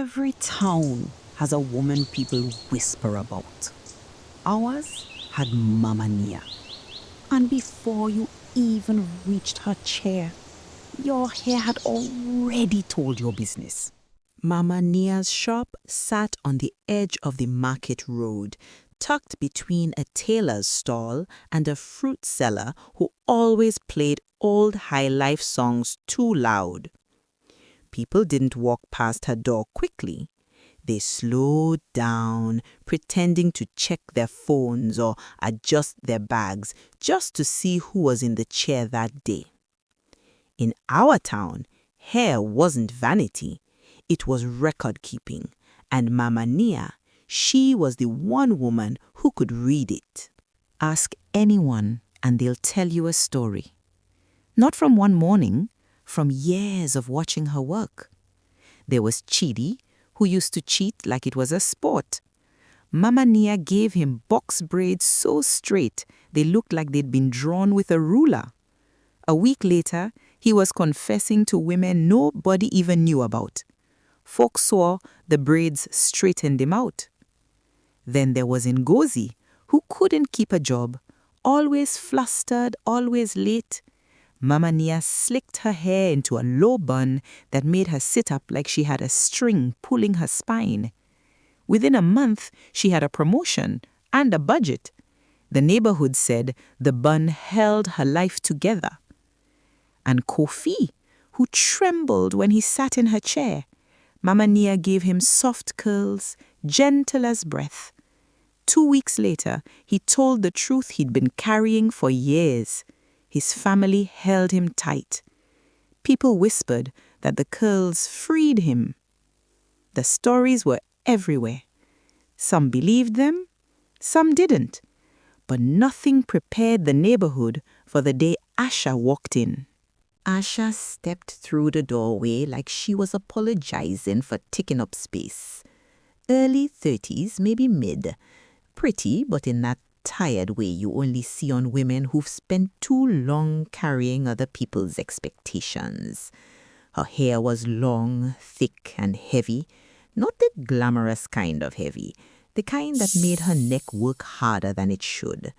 Every town has a woman people whisper about. Ours had Mama Nia. And before you even reached her chair, your hair had already told your business. Mama Nia's shop sat on the edge of the market road, tucked between a tailor's stall and a fruit seller who always played old high life songs too loud. People didn't walk past her door quickly. They slowed down, pretending to check their phones or adjust their bags just to see who was in the chair that day. In our town, hair wasn't vanity. It was record keeping, and Mama Nia, she was the one woman who could read it. Ask anyone and they'll tell you a story. Not from one morning, from years of watching her work. There was Chidi, who used to cheat like it was a sport. Mama Nia gave him box braids so straight they looked like they'd been drawn with a ruler. A week later, he was confessing to women nobody even knew about. Folks swore the braids straightened him out. Then there was Ngozi, who couldn't keep a job, always flustered, always late. Mama Nia slicked her hair into a low bun that made her sit up like she had a string pulling her spine. Within a month, she had a promotion and a budget. The neighborhood said the bun held her life together. And Kofi, who trembled when he sat in her chair, Mama Nia gave him soft curls, gentle as breath. 2 weeks later, he told the truth he'd been carrying for years. His family held him tight. People whispered that the curls freed him. The stories were everywhere. Some believed them, some didn't. But nothing prepared the neighborhood for the day Asha walked in. Asha stepped through the doorway like she was apologizing for taking up space. Early 30s, maybe mid. Pretty, but in that tired way you only see on women who've spent too long carrying other people's expectations. Her hair was long, thick, and heavy. Not the glamorous kind of heavy, the kind that made her neck work harder than it should.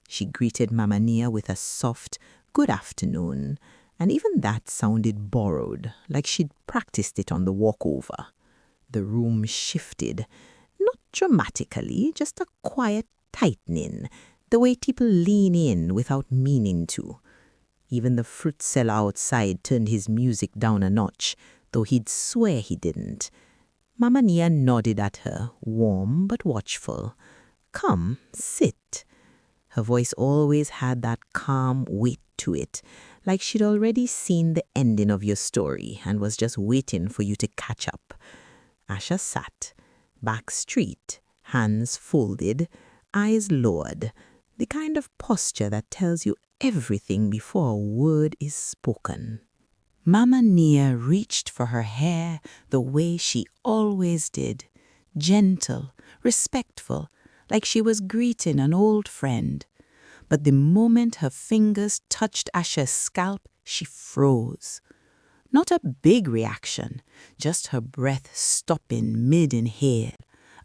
She greeted Mama Nia with a soft, "Good afternoon," and even that sounded borrowed, like she'd practiced it on the walkover. The room shifted, not dramatically, just a quiet tightening, the way people lean in without meaning to. Even the fruit seller outside turned his music down a notch, though he'd swear he didn't. Mama Nia nodded at her, warm but watchful. "Come, sit." Her voice always had that calm weight to it, like she'd already seen the ending of your story and was just waiting for you to catch up. Asha sat, back straight, hands folded, eyes lowered, the kind of posture that tells you everything before a word is spoken. Mama Nia reached for her hair the way she always did, gentle, respectful, like she was greeting an old friend. But the moment her fingers touched Asha's scalp, she froze. Not a big reaction, just her breath stopping mid-inhale,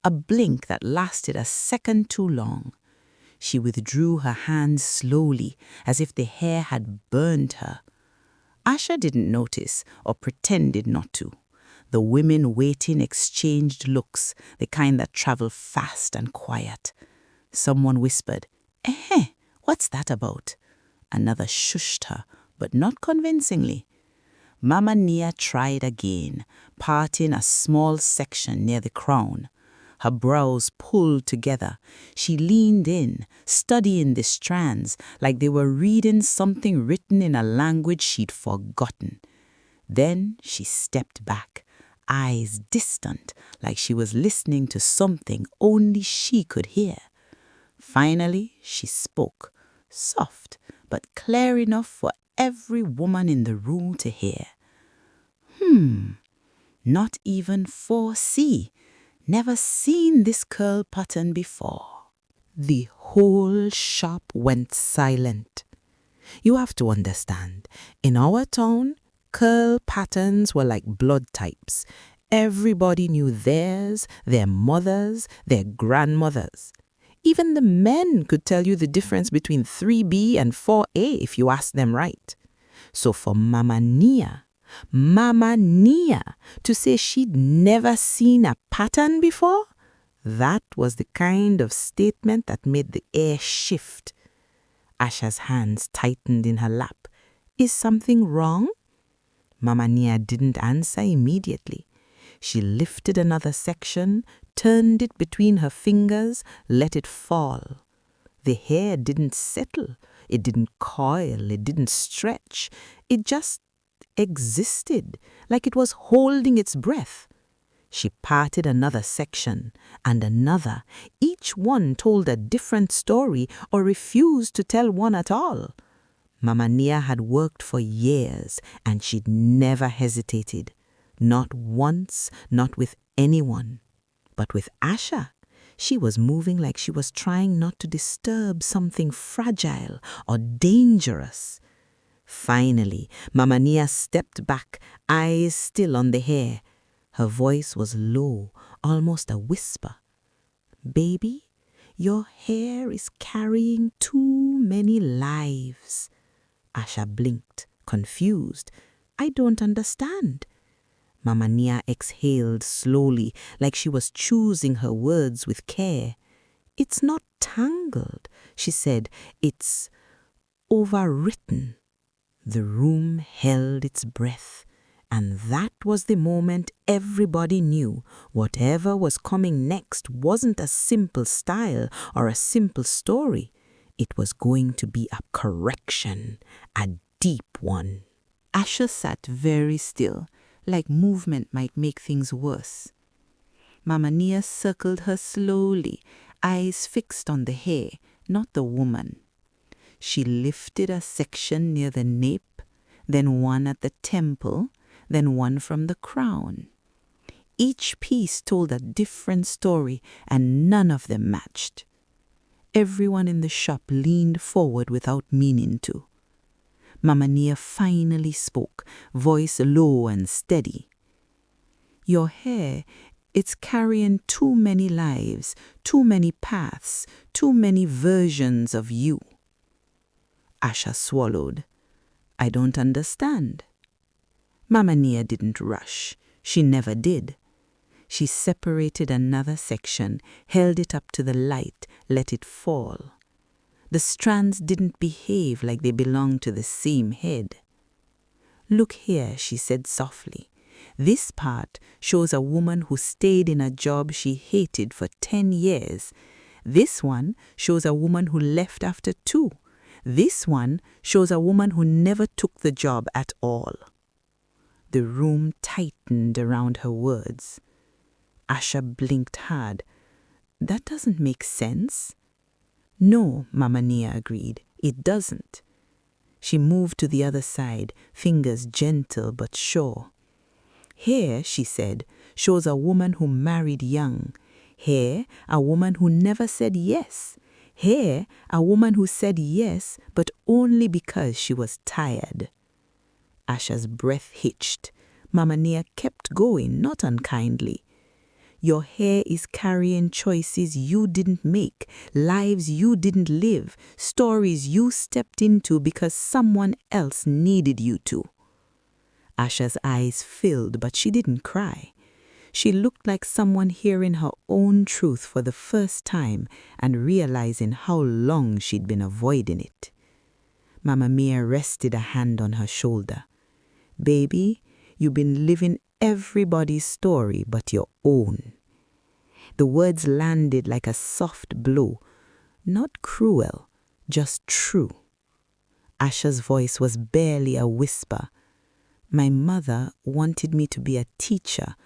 a blink that lasted a second too long. She withdrew her hands slowly, as if the hair had burned her. Asha didn't notice or pretended not to. The women waiting exchanged looks, the kind that travel fast and quiet. Someone whispered, what's that about?" Another shushed her, but not convincingly. Mama Nia tried again, parting a small section near the crown. Her brows pulled together. She leaned in, studying the strands like they were reading something written in a language she'd forgotten. Then she stepped back, eyes distant, like she was listening to something only she could hear. Finally, she spoke, soft but clear enough for every woman in the room to hear. Not even 4C. Never seen this curl pattern before." The whole shop went silent. You have to understand, in our town, curl patterns were like blood types. Everybody knew theirs, their mothers, their grandmothers. Even the men could tell you the difference between 3B and 4A if you asked them right. So for Mama Nia, to say she'd never seen a pattern before, that was the kind of statement that made the air shift. Asha's hands tightened in her lap. Is something wrong? Mama Nia didn't answer immediately. She lifted another section, turned it between her fingers, let it fall. The hair didn't settle, it didn't coil, it didn't stretch. It just existed, like it was holding its breath. She parted another section and another. Each one told a different story or refused to tell one at all. Mama Nia had worked for years and she'd never hesitated. Not once, not with anyone. But with Asha, she was moving like she was trying not to disturb something fragile or dangerous. Finally, Mama Nia stepped back, eyes still on the hair. Her voice was low, almost a whisper. Baby, your hair is carrying too many lives. Asha blinked, confused. I don't understand. Mama Nia exhaled slowly, like she was choosing her words with care. It's not tangled, she said. It's overwritten. The room held its breath, and that was the moment everybody knew whatever was coming next wasn't a simple style or a simple story. It was going to be a correction, a deep one. Asha sat very still, like movement might make things worse. Mama Nia circled her slowly, eyes fixed on the hair, not the woman. She lifted a section near the nape, then one at the temple, then one from the crown. Each piece told a different story, and none of them matched. Everyone in the shop leaned forward without meaning to. Mama Nia finally spoke, voice low and steady. Your hair, it's carrying too many lives, too many paths, too many versions of you. Asha swallowed. I don't understand. Mama Nia didn't rush. She never did. She separated another section, held it up to the light, let it fall. The strands didn't behave like they belonged to the same head. Look here, she said softly. This part shows a woman who stayed in a job she hated for 10 years. This one shows a woman who left after 2. This one shows a woman who never took the job at all. The room tightened around her words. Asha blinked hard. That doesn't make sense. No, Mama Nia agreed. It doesn't. She moved to the other side, fingers gentle but sure. Here, she said, shows a woman who married young. Here, a woman who never said yes. Here, a woman who said yes, but only because she was tired. Asha's breath hitched. Mama Nia kept going, not unkindly. Your hair is carrying choices you didn't make, lives you didn't live, stories you stepped into because someone else needed you to. Asha's eyes filled, but she didn't cry. She looked like someone hearing her own truth for the first time and realizing how long she'd been avoiding it. Mama Nia rested a hand on her shoulder. Baby, you've been living everybody's story but your own. The words landed like a soft blow, not cruel, just true. Asha's voice was barely a whisper. My mother wanted me to be a teacher.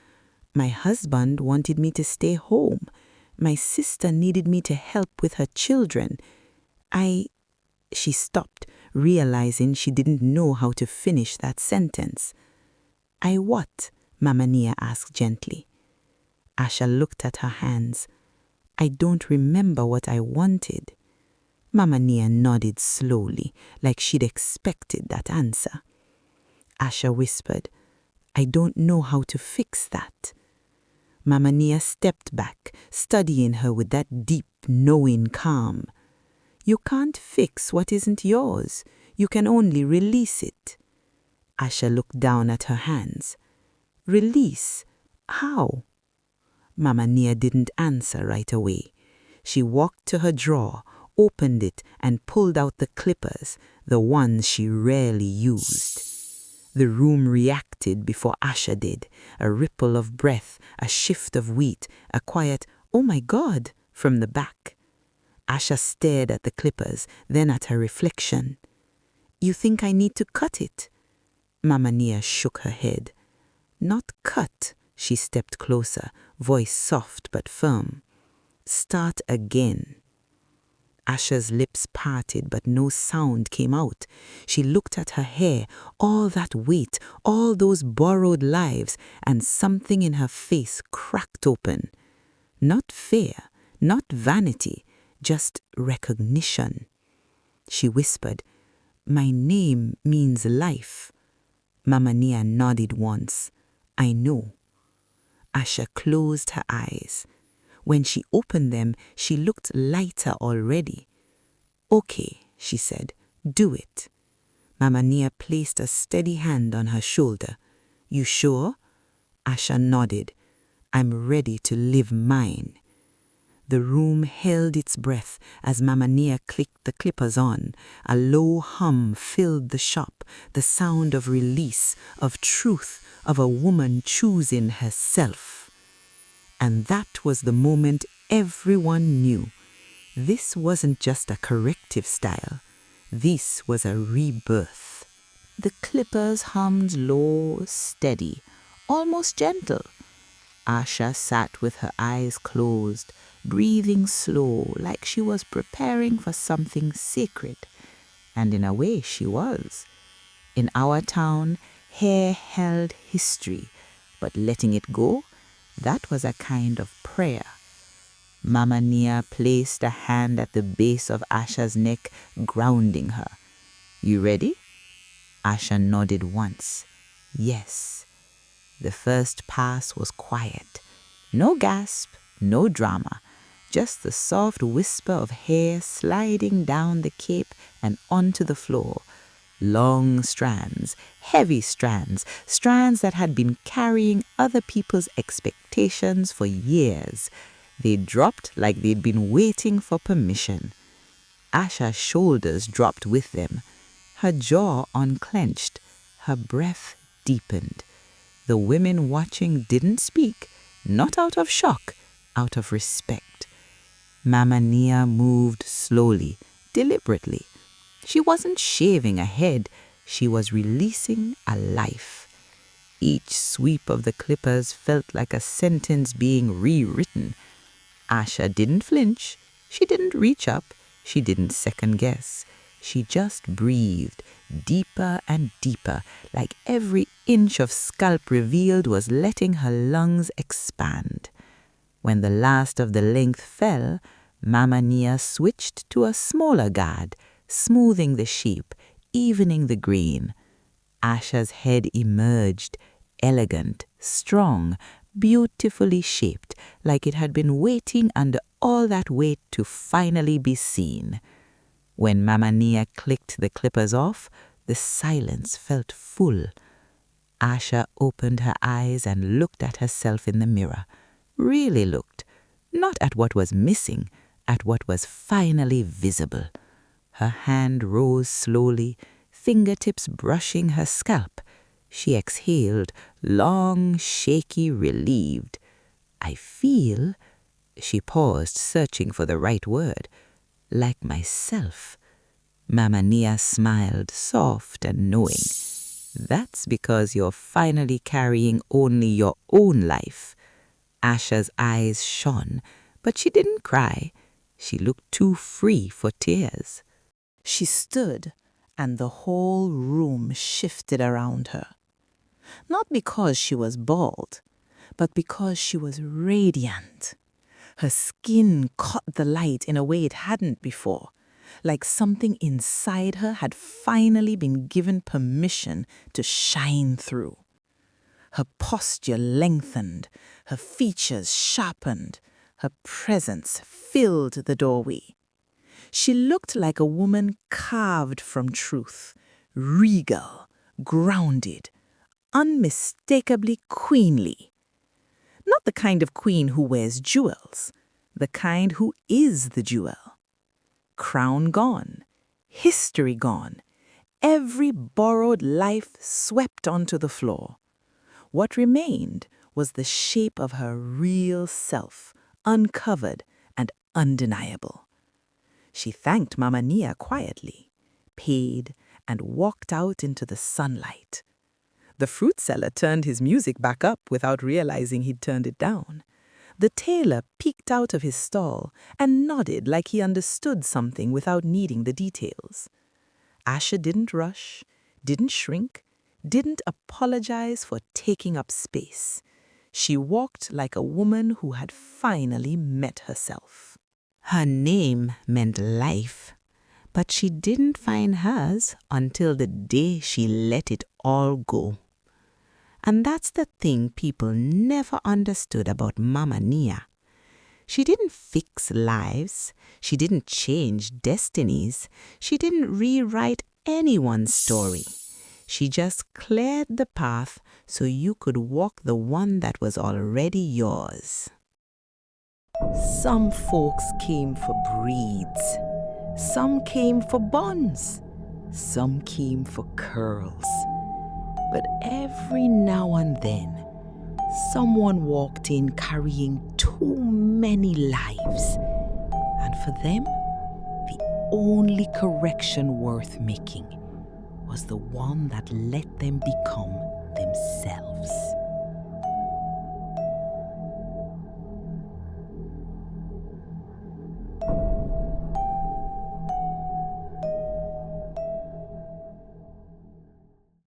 My husband wanted me to stay home. My sister needed me to help with her children. She stopped, realizing she didn't know how to finish that sentence. I what? Mama Nia asked gently. Asha looked at her hands. I don't remember what I wanted. Mama Nia nodded slowly, like she'd expected that answer. Asha whispered, I don't know how to fix that. Mama Nia stepped back, studying her with that deep, knowing calm. You can't fix what isn't yours. You can only release it. Asha looked down at her hands. Release? How? Mama Nia didn't answer right away. She walked to her drawer, opened it, and pulled out the clippers, the ones she rarely used. The room reacted before Asha did, a ripple of breath, a shift of weight, a quiet, "Oh my God," from the back. Asha stared at the clippers, then at her reflection. You think I need to cut it? Mama Nia shook her head. Not cut. She stepped closer, voice soft but firm. Start again. Asha's lips parted, but no sound came out. She looked at her hair, all that weight, all those borrowed lives, and something in her face cracked open. Not fear, not vanity, just recognition. She whispered, My name means life. Mama Nia nodded once. I know. Asha closed her eyes. When she opened them, she looked lighter already. Okay, she said, do it. Mama Nia placed a steady hand on her shoulder. You sure? Asha nodded. I'm ready to live mine. The room held its breath as Mama Nia clicked the clippers on. A low hum filled the shop, the sound of release, of truth, of a woman choosing herself. And that was the moment everyone knew. This wasn't just a corrective style. This was a rebirth. The clippers hummed low, steady, almost gentle. Asha sat with her eyes closed, breathing slow, like she was preparing for something sacred. And in a way she was. In our town, hair held history, but letting it go, that was a kind of prayer. Mama Nia placed a hand at the base of Asha's neck, grounding her. You ready? Asha nodded once. Yes. The first pass was quiet. No gasp, no drama, just the soft whisper of hair sliding down the cape and onto the floor. Long strands, heavy strands, strands that had been carrying other people's expectations for years. They dropped like they'd been waiting for permission. Asha's shoulders dropped with them. Her jaw unclenched. Her breath deepened. The women watching didn't speak, not out of shock, out of respect. Mama Nia moved slowly, deliberately. She wasn't shaving a head, she was releasing a life. Each sweep of the clippers felt like a sentence being rewritten. Asha didn't flinch, she didn't reach up, she didn't second guess. She just breathed, deeper and deeper, like every inch of scalp revealed was letting her lungs expand. When the last of the length fell, Mama Nia switched to a smaller guard, smoothing the shape, evening the grain. Asha's head emerged, elegant, strong, beautifully shaped, like it had been waiting under all that weight to finally be seen. When Mama Nia clicked the clippers off, the silence felt full. Asha opened her eyes and looked at herself in the mirror. Really looked, not at what was missing, at what was finally visible. Her hand rose slowly, fingertips brushing her scalp. She exhaled, long, shaky, relieved. I feel, she paused, searching for the right word, like myself. Mama Nia smiled, soft and knowing. That's because you're finally carrying only your own life. Asha's eyes shone, but she didn't cry. She looked too free for tears. She stood, and the whole room shifted around her. Not because she was bald, but because she was radiant. Her skin caught the light in a way it hadn't before, like something inside her had finally been given permission to shine through. Her posture lengthened, her features sharpened, her presence filled the doorway. She looked like a woman carved from truth, regal, grounded, unmistakably queenly. Not the kind of queen who wears jewels, the kind who is the jewel. Crown gone, history gone, every borrowed life swept onto the floor. What remained was the shape of her real self, uncovered and undeniable. She thanked Mama Nia quietly, paid, and walked out into the sunlight. The fruit seller turned his music back up without realizing he'd turned it down. The tailor peeked out of his stall and nodded like he understood something without needing the details. Asha didn't rush, didn't shrink, didn't apologize for taking up space. She walked like a woman who had finally met herself. Her name meant life, but she didn't find hers until the day she let it all go. And that's the thing people never understood about Mama Nia. She didn't fix lives, she didn't change destinies, she didn't rewrite anyone's story. She just cleared the path so you could walk the one that was already yours. Some folks came for braids, some came for buns, some came for curls. But every now and then, someone walked in carrying too many lives. And for them, the only correction worth making was the one that let them become themselves.